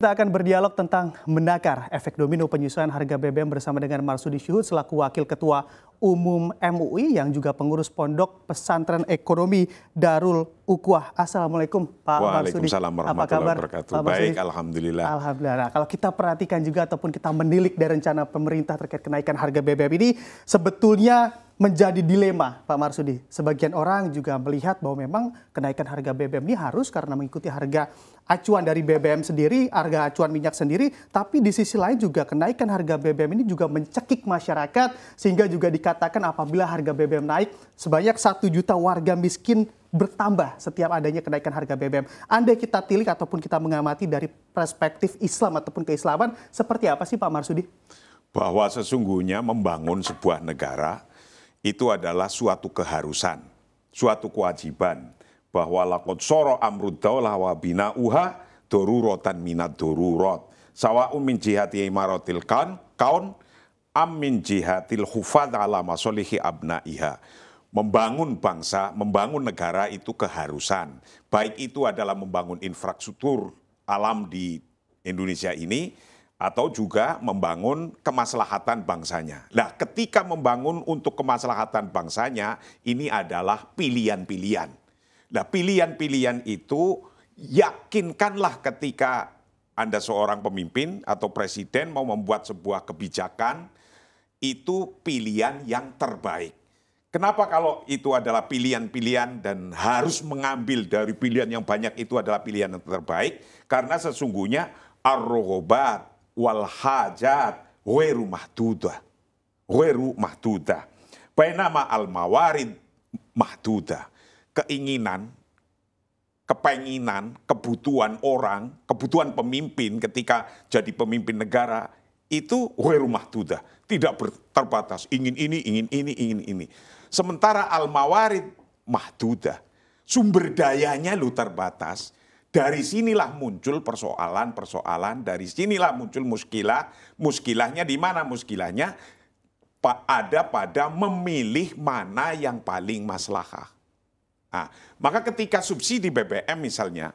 Kita akan berdialog tentang menakar efek domino penyesuaian harga BBM bersama dengan Marsudi Syuhud selaku Wakil Ketua Umum MUI yang juga pengurus Pondok Pesantren Ekonomi Darul Ukhwah. Assalamualaikum Pak Marsudi. Waalaikumsalam warahmatullahi wabarakatuh. Baik, alhamdulillah. Alhamdulillah. Nah, kalau kita perhatikan juga ataupun kita menilik dari rencana pemerintah terkait kenaikan harga BBM ini sebetulnya menjadi dilema Pak Marsudi. Sebagian orang juga melihat bahwa memang kenaikan harga BBM ini harus karena mengikuti harga acuan dari BBM sendiri, harga acuan minyak sendiri, tapi di sisi lain juga kenaikan harga BBM ini juga mencekik masyarakat sehingga juga dikatakan apabila harga BBM naik sebanyak 1 juta warga miskin bertambah setiap adanya kenaikan harga BBM. Andai kita tilik ataupun kita mengamati dari perspektif Islam ataupun keislaman, seperti apa sih Pak Marsudi? Bahwa sesungguhnya membangun sebuah negara itu adalah suatu keharusan, suatu kewajiban. Bahwa lakot soro amrud daulah wa bina'uha dorurotan minat dorurot. Sawa'un min jihati imaratil kaun am min jihatil hufad ala masolihi abna'iha. Membangun bangsa, membangun negara itu keharusan. Baik itu adalah membangun infrastruktur alam di Indonesia ini, atau juga membangun kemaslahatan bangsanya. Nah, ketika membangun untuk kemaslahatan bangsanya, ini adalah pilihan-pilihan. Nah, pilihan-pilihan itu yakinkanlah ketika Anda seorang pemimpin atau presiden mau membuat sebuah kebijakan, itu pilihan yang terbaik. Kenapa kalau itu adalah pilihan-pilihan dan harus mengambil dari pilihan yang banyak itu adalah pilihan yang terbaik? Karena sesungguhnya ar-raghabat wal hajat ghairu mahdudah. Ghairu mahdudah. Bainama al-mawarid mahdudah. Keinginan, kepenginan, kebutuhan orang, kebutuhan pemimpin ketika jadi pemimpin negara itu ghairu mahdudah. Tidak terbatas, ingin ini, ingin ini, ingin ini. Sementara al-mawarid mahdudah. Sumber dayanya lu terbatas. Dari sinilah muncul persoalan-persoalan, dari sinilah muncul muskilah. Muskilahnya di mana muskilahnya? Ada pada memilih mana yang paling maslahah. Nah, maka ketika subsidi BBM misalnya,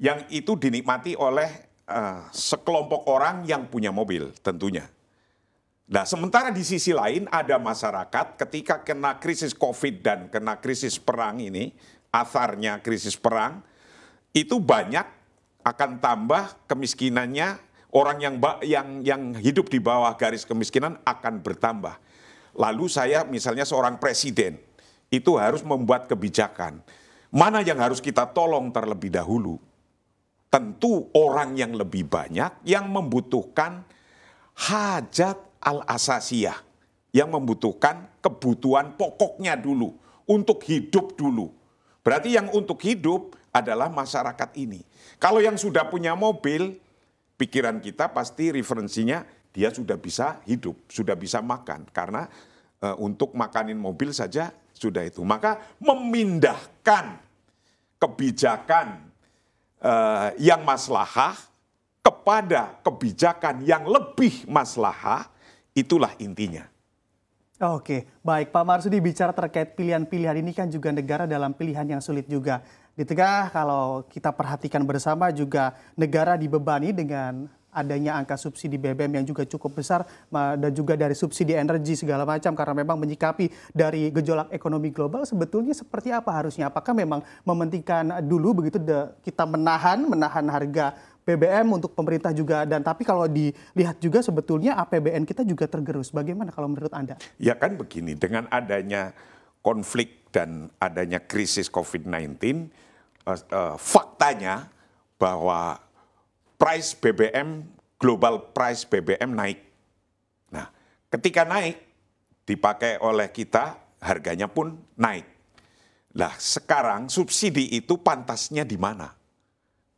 yang itu dinikmati oleh sekelompok orang yang punya mobil tentunya. Nah, sementara di sisi lain ada masyarakat ketika kena krisis COVID dan kena krisis perang ini, asarnya krisis perang, itu banyak akan tambah kemiskinannya, orang yang hidup di bawah garis kemiskinan akan bertambah. Lalu saya misalnya seorang presiden, itu harus membuat kebijakan. Mana yang harus kita tolong terlebih dahulu? Tentu orang yang lebih banyak yang membutuhkan hajat al-asasiyah, yang membutuhkan kebutuhan pokoknya dulu, untuk hidup dulu. Berarti yang untuk hidup adalah masyarakat ini. Kalau yang sudah punya mobil, pikiran kita pasti referensinya dia sudah bisa hidup, sudah bisa makan. Karena untuk makanin mobil saja sudah itu. Maka memindahkan kebijakan yang maslahah kepada kebijakan yang lebih maslahah, itulah intinya. Oke, baik Pak Marsudi, bicara terkait pilihan-pilihan ini kan juga negara dalam pilihan yang sulit juga. Di tengah kalau kita perhatikan bersama juga negara dibebani dengan adanya angka subsidi BBM yang juga cukup besar dan juga dari subsidi energi segala macam karena memang menyikapi dari gejolak ekonomi global. Sebetulnya seperti apa harusnya? Apakah memang mementingkan dulu begitu kita menahan harga BBM untuk pemerintah juga, dan tapi kalau dilihat juga sebetulnya APBN kita juga tergerus. Bagaimana kalau menurut Anda? Ya kan begini, dengan adanya konflik dan adanya krisis COVID-19, faktanya bahwa price BBM, global price BBM naik. Nah, ketika naik, dipakai oleh kita, harganya pun naik. Nah, sekarang subsidi itu pantasnya di mana?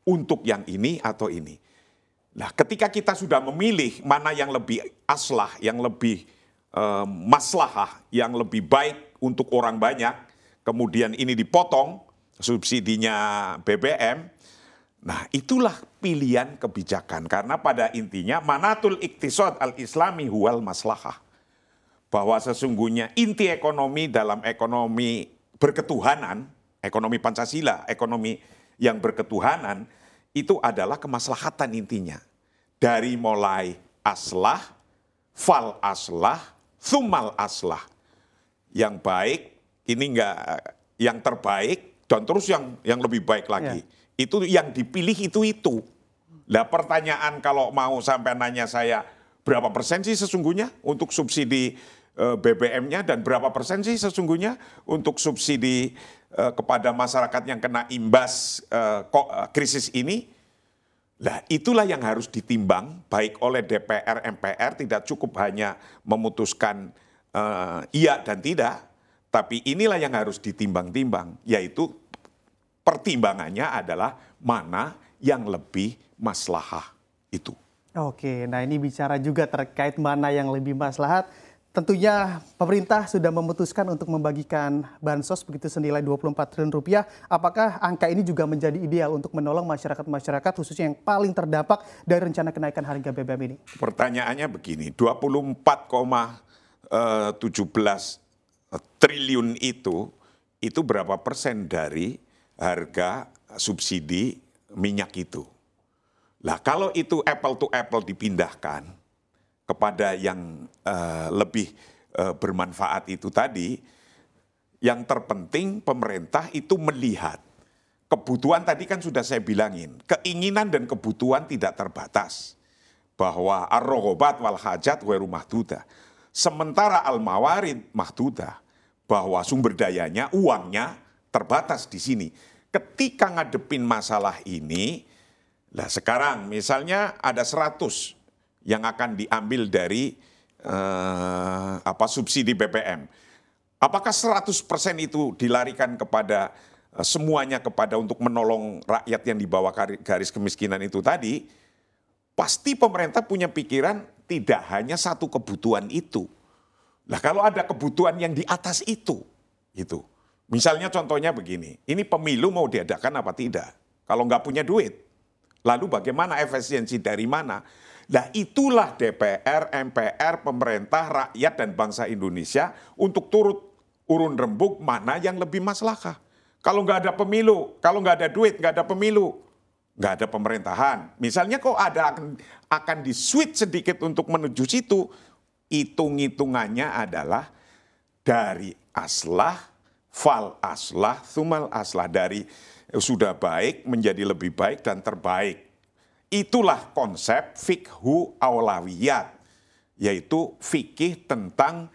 Untuk yang ini atau ini. Nah, ketika kita sudah memilih mana yang lebih aslah, yang lebih maslahah, yang lebih baik untuk orang banyak, kemudian ini dipotong subsidinya BBM, nah itulah pilihan kebijakan. Karena pada intinya manatul iktisad al-islami huwal maslahah. Bahwa sesungguhnya inti ekonomi dalam ekonomi berketuhanan, ekonomi Pancasila, ekonomi yang berketuhanan, itu adalah kemaslahatan intinya. Dari mulai aslah, fal aslah, thumal aslah. Yang baik, ini enggak yang terbaik, dan terus yang lebih baik lagi. Itu yang dipilih itu. Lah pertanyaan kalau mau sampai nanya saya, berapa persen sih sesungguhnya untuk subsidi BBM-nya dan berapa persen sih sesungguhnya untuk subsidi kepada masyarakat yang kena imbas krisis ini? Lah itulah yang harus ditimbang baik oleh DPR, MPR, tidak cukup hanya memutuskan iya dan tidak, tapi inilah yang harus ditimbang-timbang, yaitu pertimbangannya adalah mana yang lebih maslahah itu. Oke, nah ini bicara juga terkait mana yang lebih maslahat. Tentunya pemerintah sudah memutuskan untuk membagikan bansos begitu senilai 24 triliun rupiah. Apakah angka ini juga menjadi ideal untuk menolong masyarakat-masyarakat khususnya yang paling terdampak dari rencana kenaikan harga BBM ini? Pertanyaannya begini, 24,17 triliun itu berapa persen dari harga subsidi minyak itu? Lah kalau itu apple to apple dipindahkan kepada yang lebih bermanfaat itu tadi, yang terpenting pemerintah itu melihat kebutuhan tadi kan sudah saya bilangin, keinginan dan kebutuhan tidak terbatas. Bahwa ar-raghabat wal hajat ghairu mahdudah. Sementara al-mawarid mahdudah, bahwa sumber dayanya, uangnya terbatas di sini. Ketika ngadepin masalah ini, lah sekarang misalnya ada 100 yang akan diambil dari subsidi BBM. Apakah 100% itu dilarikan kepada semuanya kepada untuk menolong rakyat yang di bawah garis kemiskinan itu tadi? Pasti pemerintah punya pikiran tidak hanya satu kebutuhan itu. Lah kalau ada kebutuhan yang di atas itu. Misalnya contohnya begini, ini pemilu mau diadakan apa tidak? Kalau nggak punya duit, lalu bagaimana efisiensi dari mana? Nah itulah DPR, MPR, pemerintah, rakyat, dan bangsa Indonesia untuk turut urun rembuk mana yang lebih maslahah. Kalau nggak ada pemilu, kalau nggak ada duit, nggak ada pemilu, nggak ada pemerintahan. Misalnya kok akan di-switch sedikit untuk menuju situ, hitung-hitungannya adalah dari aslah, fal aslah, thumal aslah. Dari sudah baik menjadi lebih baik dan terbaik. Itulah konsep fikhu aulawiyat, yaitu fikih tentang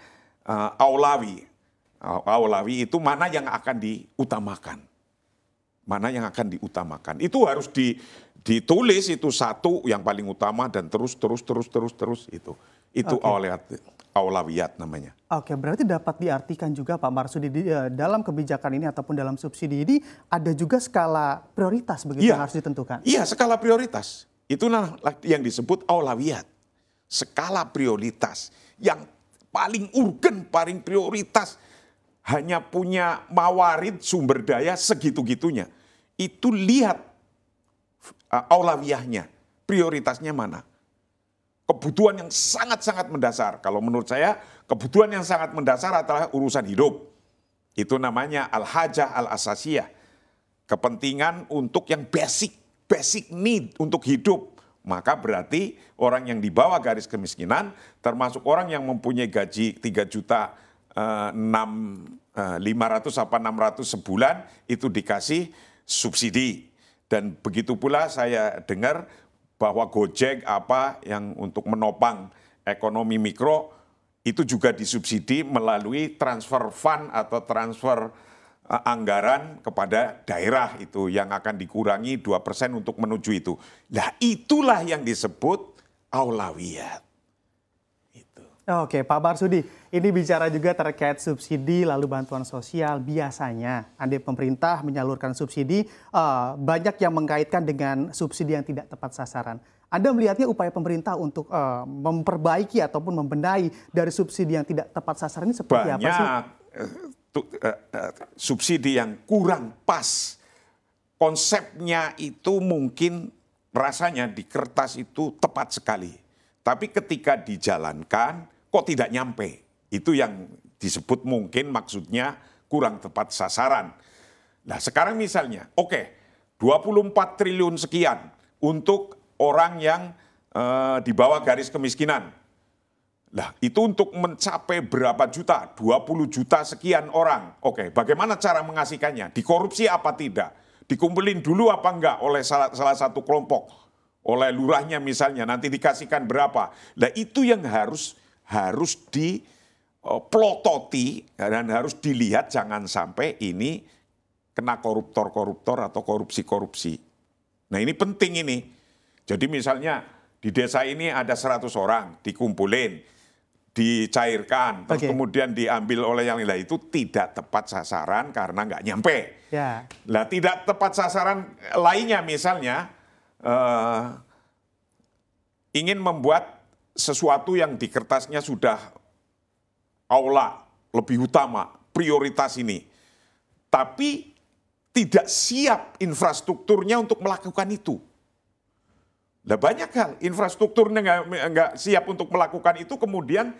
aulawi. Aulawi itu mana yang akan diutamakan. Mana yang akan diutamakan. Itu harus ditulis, itu satu yang paling utama dan terus itu. Itu aulawiyat namanya. Oke, berarti dapat diartikan juga Pak Marsudi dalam kebijakan ini ataupun dalam subsidi ini ada juga skala prioritas begitu yang harus ditentukan. Iya, skala prioritas. Itulah yang disebut aulawiyat. Skala prioritas yang paling urgen, paling prioritas. Hanya punya mawarid sumber daya segitu-gitunya. Itu lihat aulawiyahnya, prioritasnya mana. Kebutuhan yang sangat-sangat mendasar. Kalau menurut saya, kebutuhan yang sangat mendasar adalah urusan hidup. Itu namanya al-hajah al-asasiyah. Kepentingan untuk yang basic need untuk hidup. Maka berarti orang yang di bawah garis kemiskinan, termasuk orang yang mempunyai gaji 3.500.000 apa 600 sebulan, itu dikasih subsidi. Dan begitu pula saya dengar bahwa Gojek apa yang untuk menopang ekonomi mikro itu juga disubsidi melalui transfer fund atau transfer anggaran kepada daerah itu yang akan dikurangi 2% untuk menuju itu. Nah itulah yang disebut aulawiyat. Oke, Pak Marsudi, ini bicara juga terkait subsidi lalu bantuan sosial. Biasanya andai pemerintah menyalurkan subsidi, banyak yang mengkaitkan dengan subsidi yang tidak tepat sasaran. Anda melihatnya upaya pemerintah untuk memperbaiki ataupun membenahi dari subsidi yang tidak tepat sasaran ini seperti apa sih? Subsidi yang kurang pas. Konsepnya itu mungkin rasanya di kertas itu tepat sekali. Tapi ketika dijalankan, kok tidak nyampe. Itu yang disebut mungkin maksudnya kurang tepat sasaran. Nah sekarang misalnya, 24 triliun sekian. untuk orang yang di bawah garis kemiskinan. Nah, itu untuk mencapai berapa juta? 20 juta sekian orang. Oke, bagaimana cara mengasihkannya? Dikorupsi apa tidak? Dikumpulin dulu apa enggak oleh salah satu kelompok? Oleh lurahnya misalnya, nanti dikasihkan berapa? Nah, itu yang harus dipelototi dan harus dilihat, jangan sampai ini kena koruptor-koruptor atau korupsi-korupsi. Nah, ini penting ini. Jadi misalnya di desa ini ada 100 orang, dikumpulin, dicairkan, terus kemudian diambil oleh yang lain, itu tidak tepat sasaran karena nggak nyampe. Ya. Nah, tidak tepat sasaran lainnya misalnya ingin membuat sesuatu yang di kertasnya sudah aula, lebih utama, prioritas ini. Tapi tidak siap infrastrukturnya untuk melakukan itu. Nah, banyak hal infrastrukturnya nggak siap untuk melakukan itu, kemudian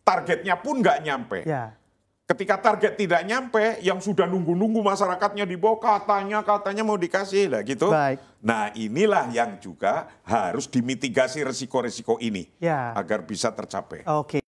targetnya pun nggak nyampe. Ya. Ketika target tidak nyampe, yang sudah nunggu-nunggu masyarakatnya di bawah katanya mau dikasih lah gitu. Baik. Nah, inilah yang juga harus dimitigasi resiko-resiko ini agar bisa tercapai. Oke.